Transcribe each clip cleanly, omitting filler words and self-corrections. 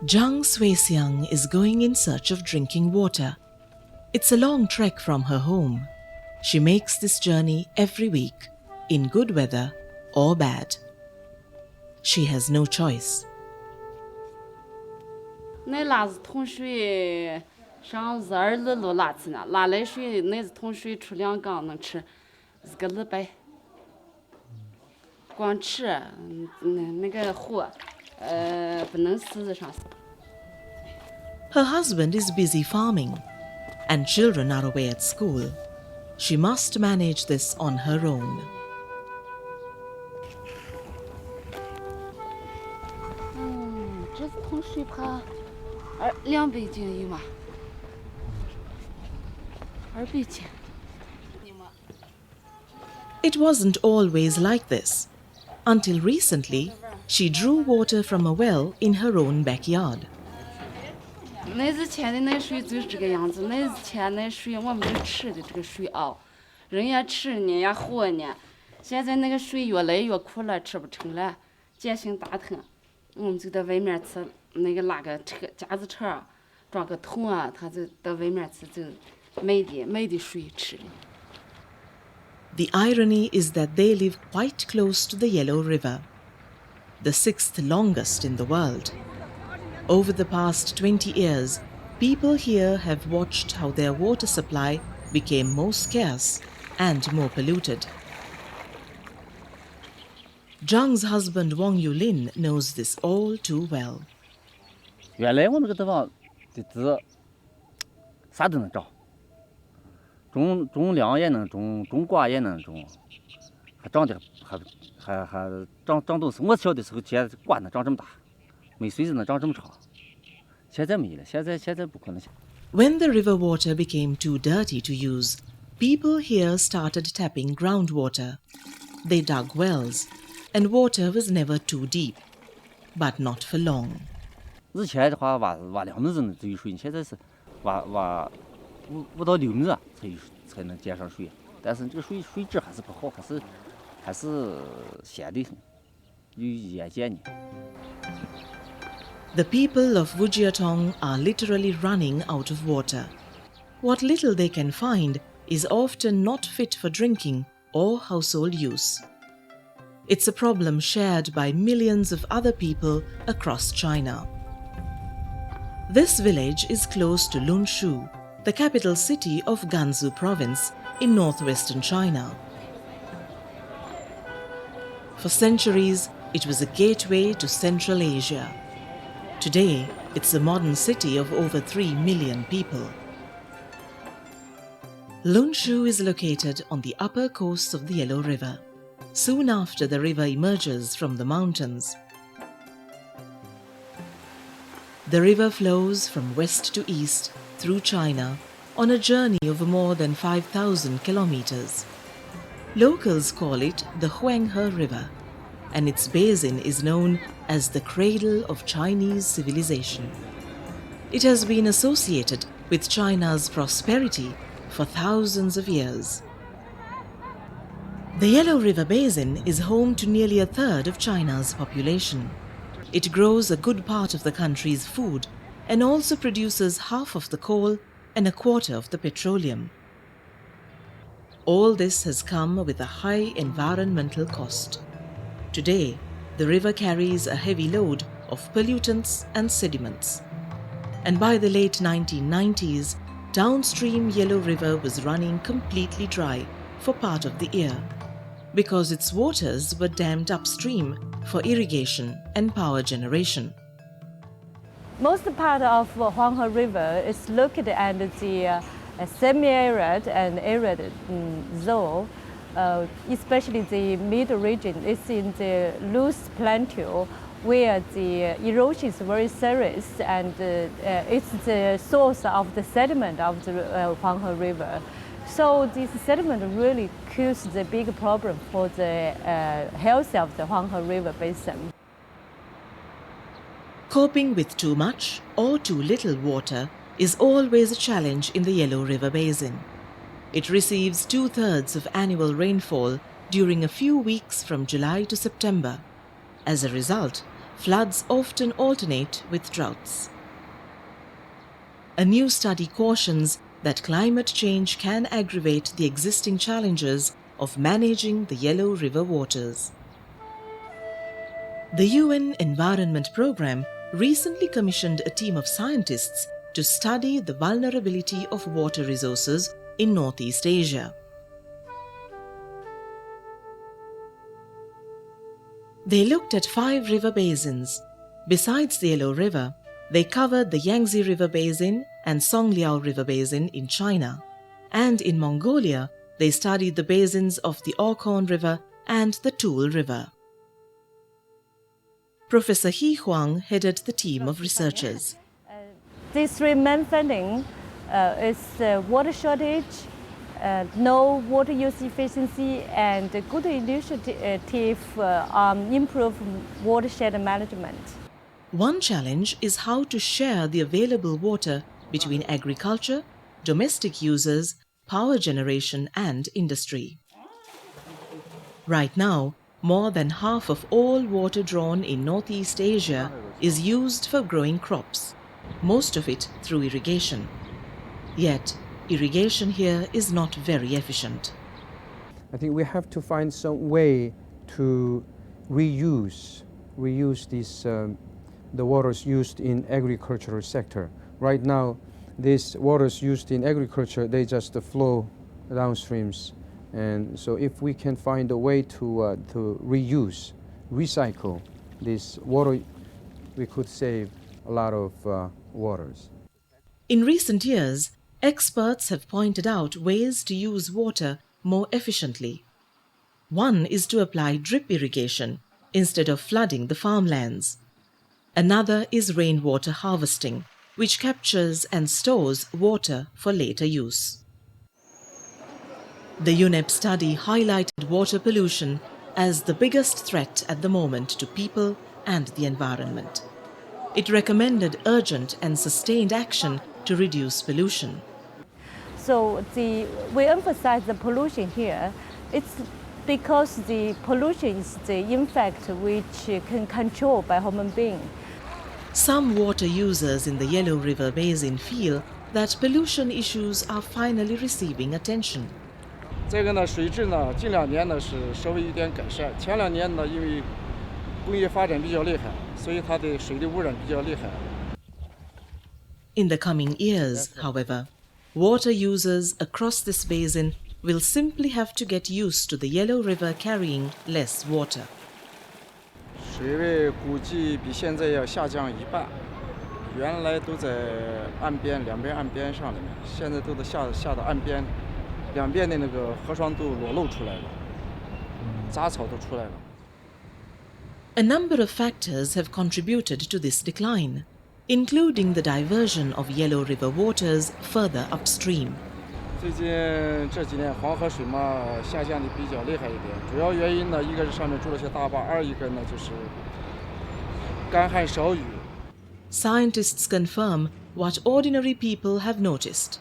Zhang Suixiang is going in search of drinking water. It's a long trek from her home. She makes this journey every week, in good weather or bad. She has no choice. 那拉是桶水，上22路拉去呢，拉来水那是桶水出2缸能吃1个礼拜。光吃，那个火，不能使上。Her husband is busy farming, and children are away at school. She must manage this on her own. 这是桶水怕2百斤有吗？2百斤。It wasn't always like this. Until recently, she drew water from a well in her own backyard. 那之前的那水就是这个样子，那之前那水我们就吃的这个水熬，人家吃呢也喝呢。现在那个水越来越苦了，吃不成了，碱性大疼。我们就在外面吃，那个拉个车夹子车，装个桶啊，他就到外面去就买的水吃的。The irony is that they live quite close to the Yellow River, the 6th longest in the world. Over the past 20 years, people here have watched how their water supply became more scarce and more polluted. Zhang's husband Wang Yulin knows this all too well. 原来我们这个地方的地啥都能长，种粮也能种，种瓜也能种，还长得还长东西。我小的时候，现在瓜能长这么大，没穗子能长这么长。现在没了，现在不可能。When the river water became too dirty to use, people here started tapping groundwater. They dug wells, and water was never too deep, but not for long. 以前的话挖2米子才有水，现在是挖5到6米才能接上水。但是这个水质还是不好，还是咸的很，有盐碱的。The people of Wujiatong are literally running out of water. What little they can find is often not fit for drinking or household use. It's a problem shared by millions of other people across China. This village is close to Lunshu, the capital city of Gansu province in northwestern China. For centuries, it was a gateway to Central Asia. Today, it's a modern city of over 3 million people. Lunshu is located on the upper coast of the Yellow River, soon after the river emerges from the mountains. The river flows from west to east through China on a journey of more than 5,000 kilometers. Locals call it the Huanghe River, and its basin is known as the cradle of Chinese civilization. It has been associated with China's prosperity for thousands of years. The Yellow River Basin is home to nearly a third of China's population. It grows a good part of the country's food and also produces half of the coal and a quarter of the petroleum. All this has come with a high environmental cost. Today, the river carries a heavy load of pollutants and sediments. And by the late 1990s, downstream Yellow River was running completely dry for part of the year, because its waters were dammed upstream for irrigation and power generation. Most part of Huanghe River is located under the semi-arid and arid zone, especially the middle region is in the loose plateau where the erosion is very serious, and it's the source of the sediment of the Huanghe River. So this sediment really causes the big problem for the health of the Huanghe River basin. Coping with too much or too little water is always a challenge in the Yellow River Basin. It receives 2/3 of annual rainfall during a few weeks from July to September. As a result, floods often alternate with droughts. A new study cautions that climate change can aggravate the existing challenges of managing the Yellow River waters. The UN Environment Programme recently commissioned a team of scientists to study the vulnerability of water resources in Northeast Asia. They looked at 5 river basins. Besides the Yellow River, they covered the Yangtze River Basin and Songliao River Basin in China, and in Mongolia, they studied the basins of the Orkhon River and the Toul River. Professor He Huang headed the team of researchers. These 3 main findings is water shortage, no water use efficiency, and good initiative on improved watershed management. One challenge is how to share the available water between agriculture, domestic users, power generation, and industry. Right now, more than half of all water drawn in Northeast Asia is used for growing crops, most of it through irrigation. Yet, irrigation here is not very efficient. I think we have to find some way to reuse these the waters used in agricultural sector. Right now, these waters used in agriculture, they just flow downstreams. And so if we can find a way to reuse, recycle this water, we could save a lot of waters. In recent years, experts have pointed out ways to use water more efficiently. One is to apply drip irrigation instead of flooding the farmlands. Another is rainwater harvesting, which captures and stores water for later use. The UNEP study highlighted water pollution as the biggest threat at the moment to people and the environment. It recommended urgent and sustained action to reduce pollution. So we emphasize the pollution here. It's because the pollution is the impact which can control by human being. Some water users in the Yellow River Basin feel that pollution issues are finally receiving attention. 这个呢，水质呢，近2年呢是稍微有点改善。前2年呢，因为工业发展比较厉害，所以它的水的污染比较厉害。In the coming years, however, water users across this basin will simply have to get used to the Yellow River carrying less water. 水位估计比现在要下降1半，原来都在岸边2边岸边上的，现在都得下到岸边，2边的那个河床都裸露出来了，杂草都出来了。A number of factors have contributed to this decline, including the diversion of Yellow River waters further upstream. 最近这几年黄河水嘛下降的比较厉害一点，主要原因呢，一个是上面筑了些大坝，二一个呢就是干旱少雨。Scientists confirm what ordinary people have noticed.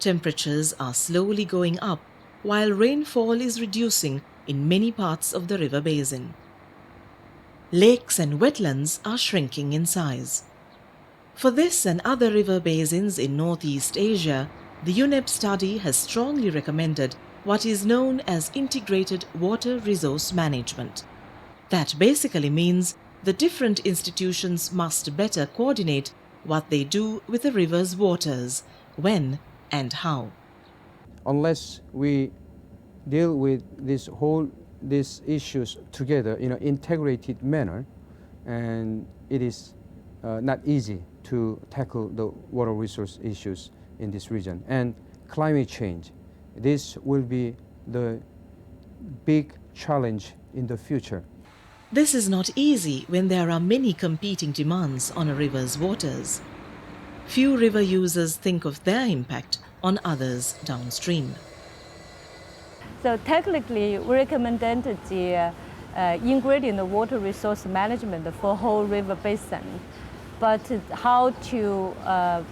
Temperatures are slowly going up, while rainfall is reducing in many parts of the river basin. Lakes and wetlands are shrinking in size. For this and other river basins in Northeast Asia, the UNEP study has strongly recommended what is known as integrated water resource management. That basically means the different institutions must better coordinate what they do with the river's waters, when and how. Unless we deal with these issues together in an integrated manner, and it is not easy to tackle the water resource issues in this region. And climate change, this will be the big challenge in the future. This is not easy when there are many competing demands on a river's waters. Few river users think of their impact on others downstream. So technically, we recommended the integrated water resource management for whole river basin. But how to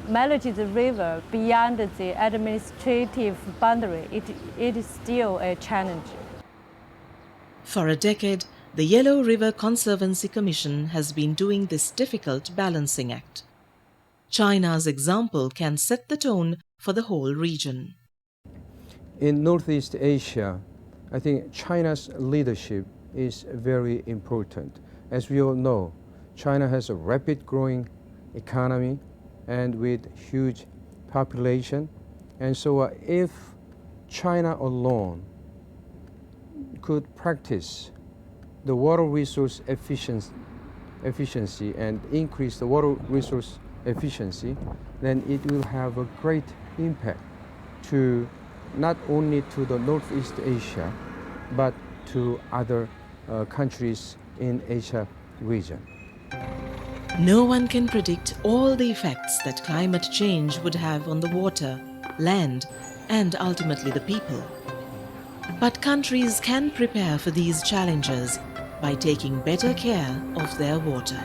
manage the river beyond the administrative boundary, it is still a challenge. For a decade, The Yellow River Conservancy Commission has been doing this difficult balancing act. China's example can set the tone for the whole region. In Northeast Asia, I think China's leadership is very important. As we all know, China has a rapid growing economy and with huge population. And so if China alone could practice the water resource efficiency and increase the water resource efficiency, then it will have a great impact to not only to the Northeast Asia, but to other countries in Asia region. No one can predict all the effects that climate change would have on the water, land, and ultimately the people. But countries can prepare for these challenges by taking better care of their water.